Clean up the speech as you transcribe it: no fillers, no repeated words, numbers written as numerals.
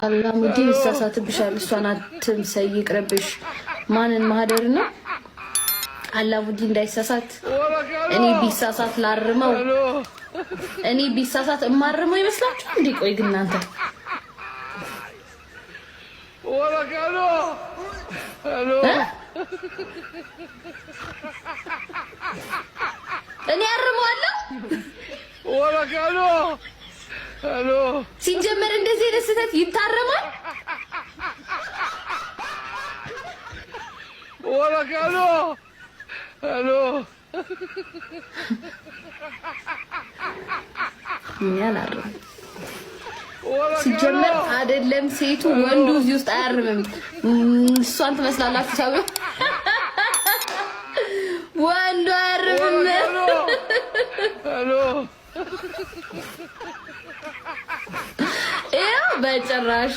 አላሙዲን ይሳሳትብሻል። እሷን አትምሰይ፣ ይቅርብሽ። ማንን ማህደር ነው? አላሙዲን እንዳይሳሳት። እኔ ቢሳሳት ላርመው፣ እኔ ቢሳሳት እማርመው ይመስላችኋል እንዴ? ቆይ ግን እናንተ እኔ አርመዋለሁ። ሲጀመር እንደዚህ አይነት ስህተት ይታረማል? ሲጀመር አይደለም ሴቱ ወንዱ እዚህ ውስጥ አያርምም። እሷን ትመስላላችሁ ሰው ወንዱ አያርምም። በጭራሽ